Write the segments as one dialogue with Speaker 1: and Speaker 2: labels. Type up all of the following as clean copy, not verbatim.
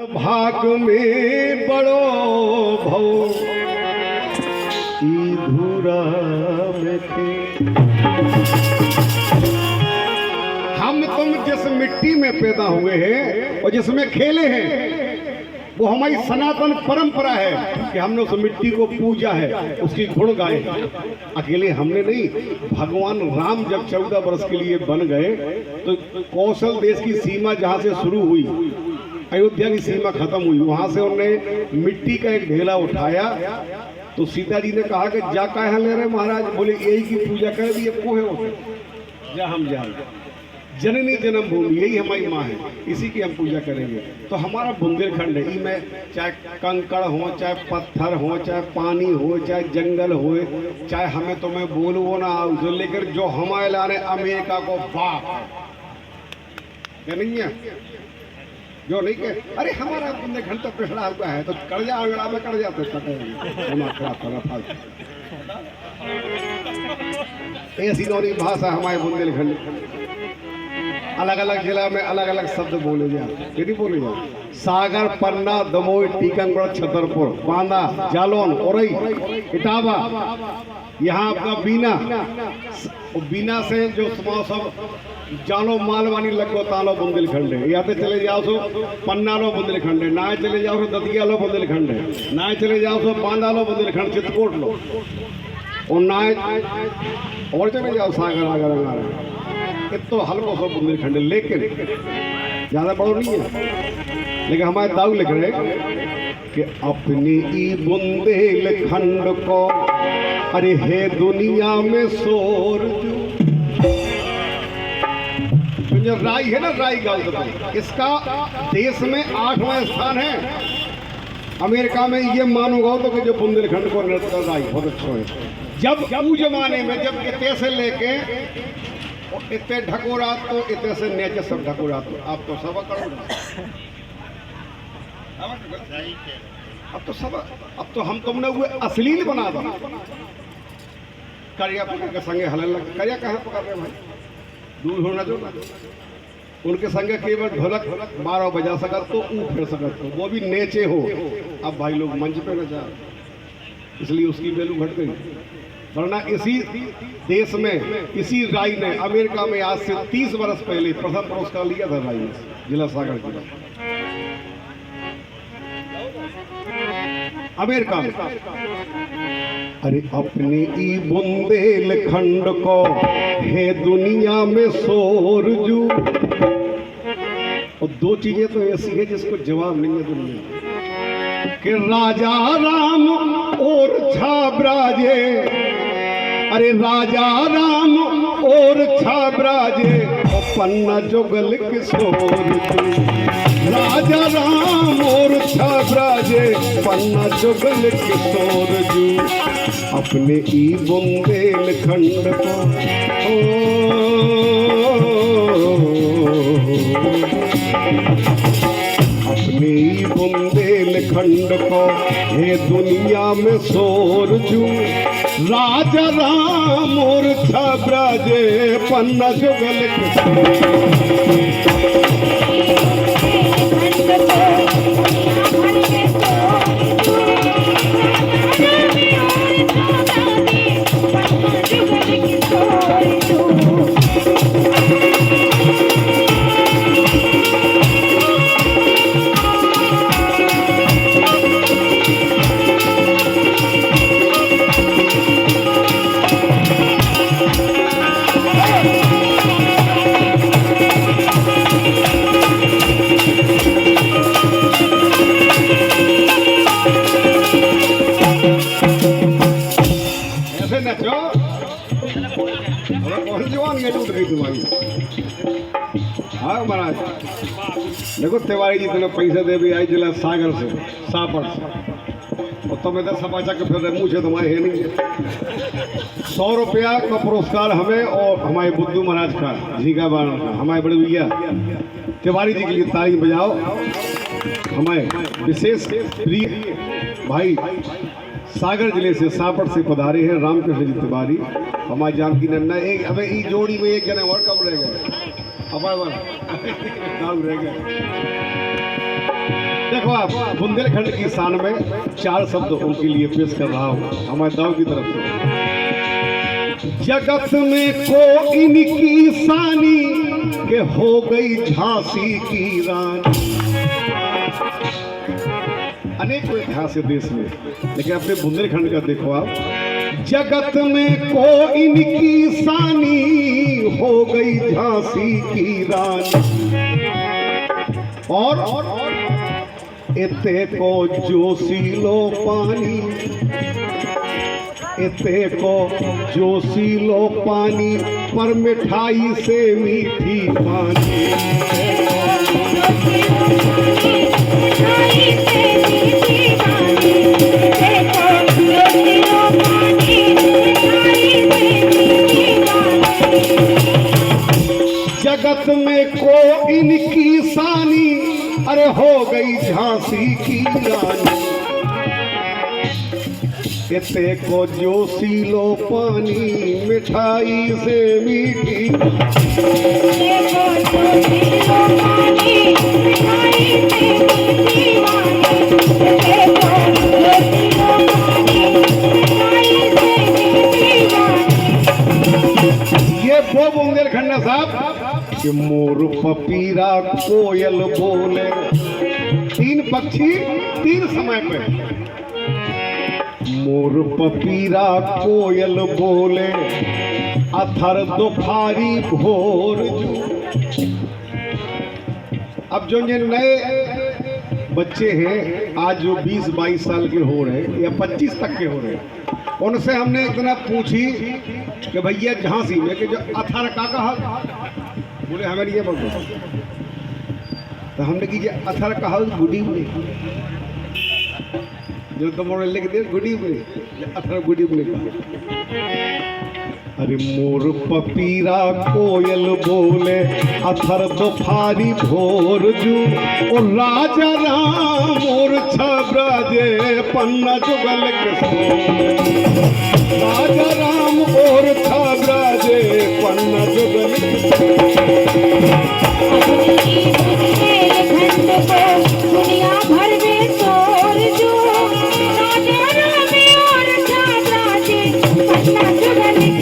Speaker 1: भाग में बड़ो भव ई धूरा में थे। हम तुम जिस मिट्टी में पैदा हुए हैं और जिसमें खेले हैं वो हमारी सनातन परंपरा है कि हमने उस मिट्टी को पूजा है, उसकी गुण गाए। अकेले हमने नहीं, भगवान राम जब 14 वर्ष के लिए बन गए तो कौशल देश की सीमा जहाँ से शुरू हुई, अयोध्या की सीमा खत्म हुई, वहां से उन्होंने मिट्टी का एक ढेला उठाया। तो सीता जी ने कहा कि जा कहाँ ले रहे महाराज? बोले यही की पूजा कर दी, को है जा हम जा जननी जन्म भूमि, यही हमारी माँ है, इसी की हम पूजा करेंगे। तो हमारा बुंदेलखंड है, इसमें चाहे कंकड़ हो, चाहे पत्थर हो, चाहे पानी हो, चाहे जंगल हो, चाहे हमें तुम्हें बोलो ना, लेकर जो हमारे लाने अमेरिका को बाप क्या नहीं है, जो नहीं के अरे हमारा बुंदेलखंड तो पिछड़ा हुआ है, तो कर्जा अंगड़ा में कर जाते ऐसी नौरी भाषा हमारे बुंदेलखंड। अलग अलग जिला में अलग अलग शब्द बोले जाते, यदि बोले जाते। सागर, पन्ना, दमोई, टीकमगढ़, छतरपुर, बांदा, जालौन, औरई, इटावा, यहाँ आपका बीना, बीना से जो सब जालो मालवानी लगो तालो बुंदेलखंड है। यहाँ से चले जाओ सो पन्ना लो बुंदेलखंड है, ना चले जाओ सो दतिया लो बुंदेलखंड है, ना चले जाओ सो बांदा लो बुंदेलखंड, चित्रकूट लो, और ना और चले जाओ सागर आगर तो हल्को सा बुंदेलखंड, लेकिन ज्यादा बड़ो नहीं है। लेकिन हमारे दाऊ लिख रहे कि अपनी ई बुंदेलखंड को अरे हे दुनिया में शोर जो राई है ना, राई गाँव, इसका देश में 8वां स्थान है। अमेरिका में ये मानूंगा तो कि जो बुंदेलखंड को नृत्य राई बहुत अच्छा है। जब उस जमाने में जब इतने से लेके इतने ढकोरा तो इतने से नीचे सब ढकोरा तो आप तो सब करो, अब तो हम तुमने हुए अश्लील बना दो। करिया पकड़ के संगे हलन लग, करिया कहाँ पकड़ रहे भाई, दूर होना जो उनके संगे केवल ढोलक 12 बजा सकत तो ऊ फिर सकत तो वो भी नेचे हो। अब भाई लोग मंच पे न जा, इसलिए उसकी वैल्यू घट गई। वरना इसी देश में इसी राई ने अमेरिका में आज से 30 वर्ष पहले प्रथम पुरस्कार लिया था राई ने, जिला सागर जिला अमेरिका में। अरे अपनी ई बुंदेलखंड को है दुनिया में शोर जू। और दो चीजें तो ऐसी है जिसको जवाब नहीं है दुनिया कि राजा राम और छाबराजे, अरे राजा राम और छाबराजे और पन्ना जुगल किशोर जू। राजा राम और छाबराजे पन्ना जुगल किशोर जू। अपने ई बुंदेलखंड को अपने ई बुंदेलखंड को हे दुनिया में शोर जू। राजा राम और छाबराजे पन्ना जुगल हाँ महाराज देखो तिवारी जी तुम्हें पैसे दे भी आई जिला सागर से सापर से, और तुम्हें 10 समाचार के फिर मुँह से तुम्हारे है नहीं। 100 रुपया का पुरस्कार हमें और हमारे बुद्धू महाराज का झींगा बाण का, हमारे बड़े भैया तिवारी जी के लिए ताली बजाओ। हमारे विशेष प्रिय भाई सागर जिले से सापट से पधारे हैं रामकृष्ण जी तिवारी, हमारी जानकी नन्ना। एक अबे ई जोड़ी में एक जने और कम रह गए, अब नाम रह गए। देखो आप बुंदेलखंड की शान में 4 शब्द उनके लिए पेश कर रहा हूँ हमारे दाव की तरफ से। जगत में को इनकी सानी के हो गई झांसी की रानी। अनेक इतिहास है देश में, लेकिन अपने बुंदेलखंड का देखो आप। जगत में को इनकी सानी हो गई झांसी की रानी। और इते को जोशीलो पानी, इते को जोशीलो पानी पर मिठाई से मीठी पानी। जगत में को इनकी सानी, अरे हो गई झांसी की रानी। इते को जोशीलो पानी मिठाई से मीठी। ये वो बुंदेलखंड साहब कि मोर पपीरा कोयल बोले। 3 पक्षी 3 समय पे। मोर पपीरा कोयल बोले अथर दोपहरी भोर। अब जो ये नए बच्चे हैं आज जो 20-22 साल के हो रहे हैं या 25 तक के हो रहे हैं, उनसे हमने इतना पूछी कि भैया झांसी में कि जो अथर का कहा, बोले हमें ये बोल। तो हमने की अथर कहा गुड इवनिंग, जो तुम लिख दे good evening, other good evening. अरे मोर पपीरा कोयल बोले अथर दोपहरी भोर जू। ओ राजा राम मोर छब्राजे पन्ना जुगल के। राजा राम और छब्राजे पन्ना जुगल
Speaker 2: दुनिया भर में शोर जो। राजा राम और छब्राजे पन्ना जुगल के।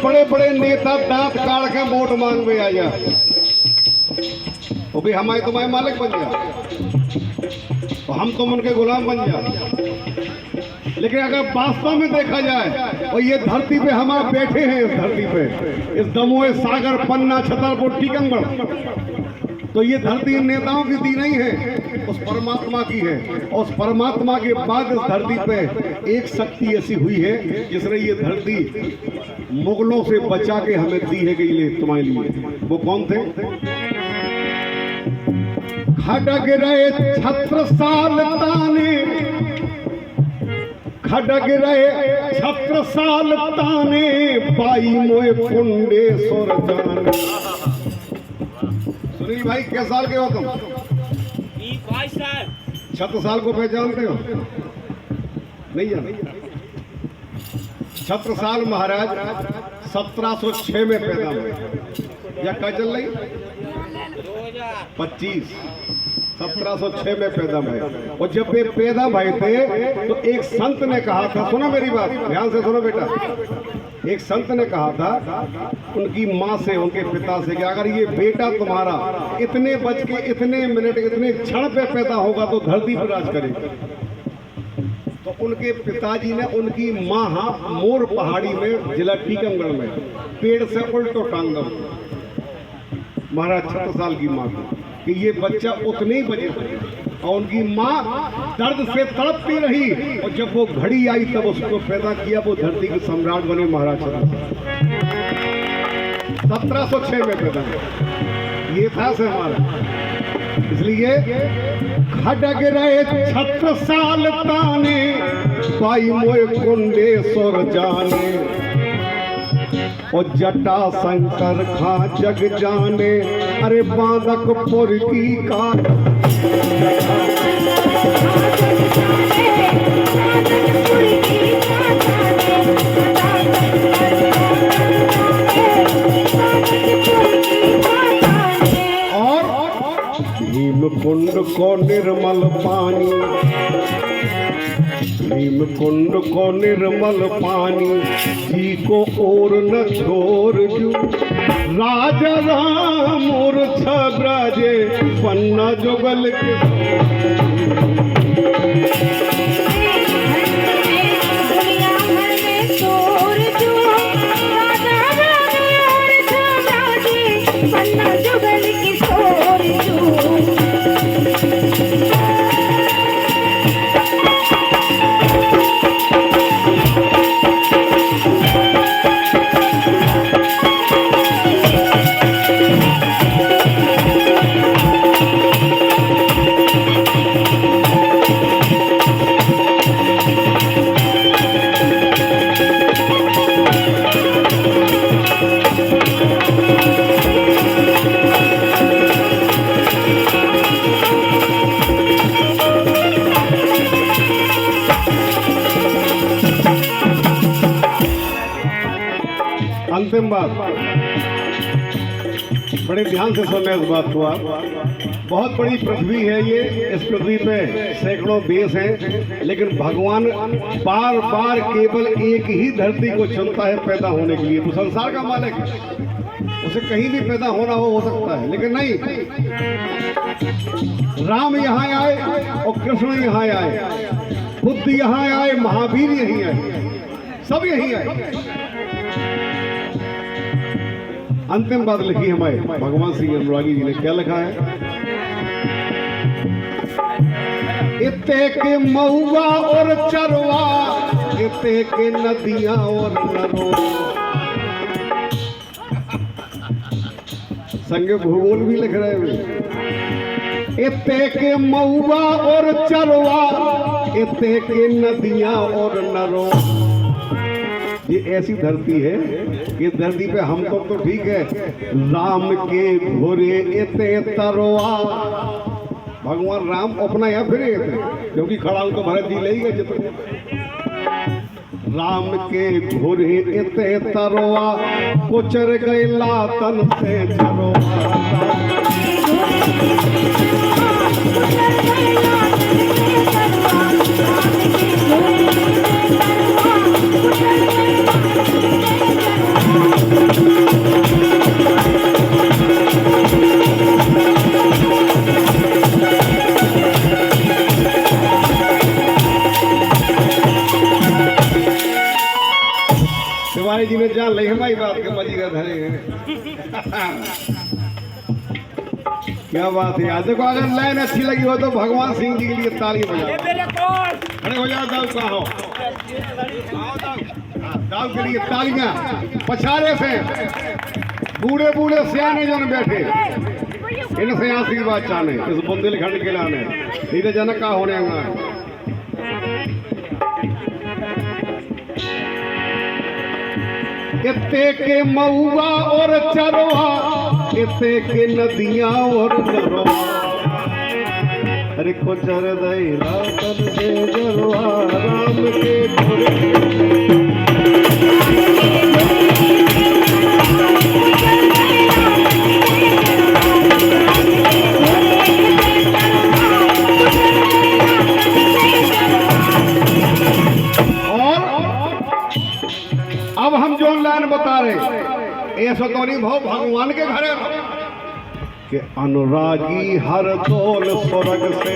Speaker 1: बड़े बड़े नेता दांत काट के वोट मांगवे आया, वो भी हमारे तुम्हारे मालिक बन गया, तो हम तुम उनके गुलाम बन जाए। लेकिन अगर वास्तव में देखा जाए और ये धरती पे हम आप बैठे हैं, इस धरती पे, इस दमोह सागर पन्ना छतरपुर टीकमगढ़, तो ये धरती इन नेताओं की दी नहीं है, उस परमात्मा की है। और उस परमात्मा के बाद इस धरती पे एक शक्ति ऐसी हुई है जिसने ये धरती मुगलों से बचा के हमें दी है गई तुम्हारे लिए। वो कौन थे? खडग रहे छत्रसाल ताने, खडग रहे छत्रसाल ताने, बाई मोए कुंडेश्वर जाने। सुनील भाई क्या साल के हो तुम?
Speaker 3: 22 साल।
Speaker 1: छत्रसाल को पहचानते हो? नहीं जानते? छत्रसाल महाराज 1706 में पैदा हुए, या क्या चल रही 25 1706 में पैदा हुए। और जब वे पैदा भए थे तो एक संत ने कहा था, सुनो मेरी बात ध्यान से सुनो बेटा, एक संत ने कहा था उनकी माँ से, उनके पिता से कि अगर ये बेटा तुम्हारा इतने बज के इतने मिनट इतने क्षण पे पैदा होगा तो धरती पर राज करेगा। तो उनके पिताजी ने उनकी माँ मोर पहाड़ी में जिला टीकमगढ़ में पेड़ से उल्टो टांग दो महाराज छत्रसाल की माँ को। कि ये बच्चा उतने ही बजे और उनकी माँ दर्द से तड़पती रही और जब वो घड़ी आई तब उसको पैदा किया। वो धरती के सम्राट बने महाराज चंद्रशेखर। 1706 में पैदा हुआ। ये था से हमारा, इसलिए खडग रहे छत्र साल ताने पाई मोए कुंडेश्वर जाने और जटा शंकर खा जग जाने अरे बांदकपुर की का भीम कुंड को निर्मल पानी, भीम कुंड को निर्मल पानी जी को और न छोड़ जू राजा राम और छब्राजे पन्ना जुगल के अंतिम बात, बड़े ध्यान से सुनना इस बात को आप। बहुत बड़ी पृथ्वी है ये, इस पृथ्वी पे सैकड़ों देश हैं, लेकिन भगवान बार बार केवल एक ही धरती को चुनता है पैदा होने के लिए। वो संसार का मालिक है, उसे कहीं भी पैदा होना हो सकता है, लेकिन नहीं, राम यहाँ आए और कृष्ण यहाँ आए, बुद्ध यहाँ आए, महावीर यहीं आए, सब यहीं आए। अंतिम बात लिखी हमारे भगवान सिंह अनुरागी जी ने, क्या लिखा है? इत्ते के मऊआ और चरवा, इत्ते के नदियां और नरो। संगे भूगोल भी लिख रहे हैं। इत्ते के मऊआ और चरवा, इत्ते के नदियां और नरो। ये ऐसी धरती है कि धरती पे हम तो ठीक है, राम के घोरे इते तरवा। भगवान राम अपना यहाँ फिरे थे, क्योंकि खड़ा हूं तो भरत जी ले गए जितने। राम के घोरे इते तरवा, कुचर गए लातन से जरवा। शिवाजी जी ने जान ली हमारी बात के मजी का धरे क्या बात है यार। देखो अगर लाइन अच्छी लगी हो तो भगवान सिंह जी के लिए ताली बजाओ। खड़े हो जाओ, दाऊ कहाँ हो? दाऊ के लिए तालियां पछाड़े से। बूढ़े बूढ़े सियाने जो बैठे इनसे आशीर्वाद चाहने, इस बुंदेलखंड के लाने, नहीं तो जनक का होने आंगा। इत्ते के मऊआ और चरवा, इत्ते के नदियां और नरवा। अरे कुचर दई लातन से जरवा, राम के घोरे। अब हम जो लाइन बता रहे ऐसा तो नहीं भाव भगवान के घर है कि अनुरागी हर दौल स्वर्ग से।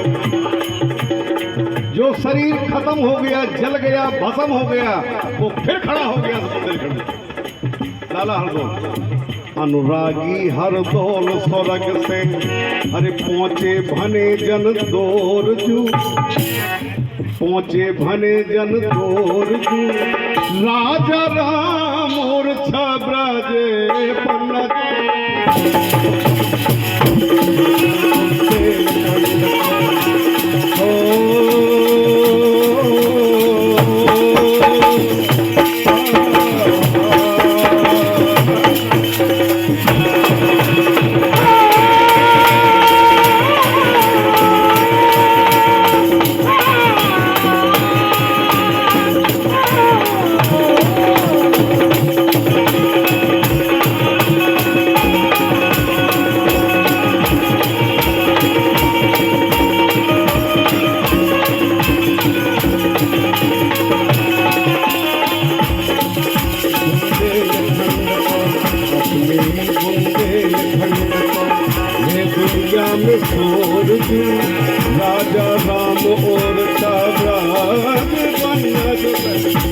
Speaker 1: जो शरीर खत्म हो गया, जल गया, भस्म हो गया, वो फिर खड़ा हो गया बुंदेलखंड। लाला हरदौल अनुरागी हर दौल स्वर्ग से अरे पहुँचे भने जन दोरजू, पहुँचे भने जन दोरजू, राजा राम और छब्रजे पन्नत दुनिया में छोड़ दूं राजा राम और छब्रज पन्नत